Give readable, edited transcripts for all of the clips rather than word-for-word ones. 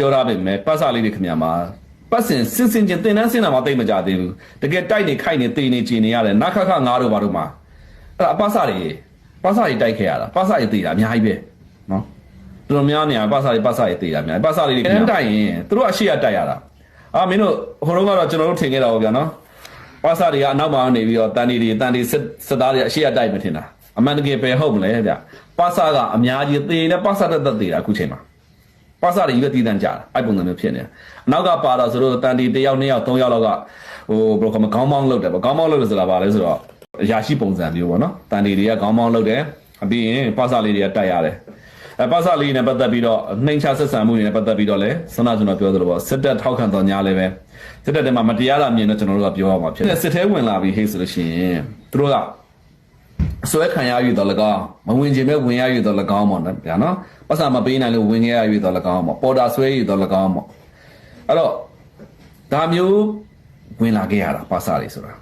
ပြောရပေမဲ့ပတ်စာလေးတွေခင်ဗျာမှာပတ်စင်စင်ချင်းတင်တန်းစင်တာမှတိတ်မကြသေးဘူးတကယ်တိုက်နေခိုက်နေတေနေကြည်နေရတယ်နခခငါတို့ဘာတို့မှာအဲ့ဒါပတ်စာတွေတိုက်ခဲ့ရတာပတ်စာတွေတေတာအများကြီးပဲနော်တော်တော်များများပတ်စာတွေတေတာအများပတ်စာတွေတန်းတိုက်ရင်သူတို့အရှိရတိုက်ရတာမင်းတို့ဟိုတုန်းကတော့ကျွန်တော်တို့ထင်ခဲ့တာပေါ့ဗျာနော်ပတ်စာတွေကအနောက်မှာနေပြီးတော့တန်တီစစ်သားတွေအရှိရတိုက်မထင်တာအမှန်တကယ်ပဲဟုတ်မလဲဗျပတ်စာကအများကြီးတေနေပတ်စာတက်တေတာအခုချိန်မှာပတ်စာတွေရွက်တည်တန်းကြတာအဲ့ပုံစံမျိုးဖြစ်နေတာအနောက်ကပါတော့ဆိုတော့တန်တီ1ယောက်2ယောက်3ယောက်လောက်ကဟိုဘယ်လိုခေါ်မခေါင်းမောင်းလုပ်တယ်ပေါ့ခေါင်းမောင်းလုပ်လို့ဆိုတာပါလဲဆိုတော့အရာရှိပုံစံမျိုးပေါ့နော်တန်တီတွေကခေါင်းမောင်းလုပ်တယ်ပြီးရင်ပတ်စာလေးတွေကတိုက်ရတယ်ပတ်စာလေးနဲ့ပတ်သက်ပြီးတော့နှိမ်ချဆက်ဆံမှုတွေနဲ့ပတ်သက်ပြီးတော့လဲဆွမ်းနာကျွန်တော်ပြောသလိုပေါ့စစ်တပ်ထောက်ခံတော်ညာလဲပဲစစ်တပ်ထဲမှာမတရားတာမြင်တော့ကျွန်တော်တို့ကပြောရမှာဖြစ်တယ်စစ်ထဲဝင်လာပြီးဟေ့ဆိုလို့ရှိရင်သူတို့ကအစွဲခံရယူတော့လကောင်းမဝင်ခြင်းပဲဝင်ရယူတော့လကောင်းပေါ့ဗျာနော်ပတ်စာမပေးနိုင်လို့ဝင်ခဲ့ရယူတော့လကောင်းပေါ့ပေါ်တာဆွဲယူတော့လကောင်းပေါ့အဲ့တော့ဒါမျိုးဝင်လာခဲ့ရတာပတ်စာတွေဆိုတာ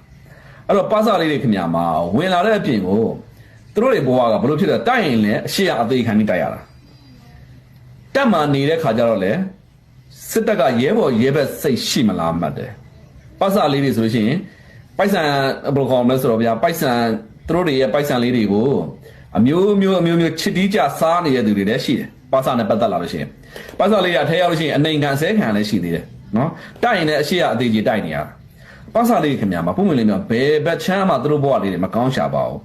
အဲ့တော့ပတ်စာလေးတွေခင်ဗျာမှာဝင်လာတဲ့အပြင်ကိုသူတို့တွေဘဝကဘလို့ဖြစ်လဲတိုက်ရင်လည်းအရှိရအသေးခံပြီးတိုက်ရတာတက်မှနေတဲ့ခါကျတော့လေစစ်တပ်ကရဲဘော်ရဲဘက်စိတ်ရှိမလားမှတ်တယ်ပတ်စာလေးတွေဆိုလို့ရှိရင်ပိုက်ဆံဘယ်လိုခေါ်မလဲဆိုတော့ဗျာပိုက်ဆံသူတို့တွေရဲ့ပိုက်ဆံလေးတွေကိုအမျိုးချစ်တီးကြစားနေတဲ့သူတွေလည်းရှိတယ်ပတ်စာနဲ့ပတ်သက်လာလို့ရှိရင်ပတ်စာလေးကထဲရောက်လို့ရှိရင်အနိုင်ခံဆဲခံလည်းရှိသေးတယ်နော်တိုက်ရင်လည်းအရှိရအသေးကြီးတိုက်နေရတာပတ်စာလေးခင်ဗျာမှာပုံမှန်လေးမျိုးဘယ်ဘက်ချမ်းမှသူတို့ဘဝလေးတွေမကောင်းရှာပါဘူး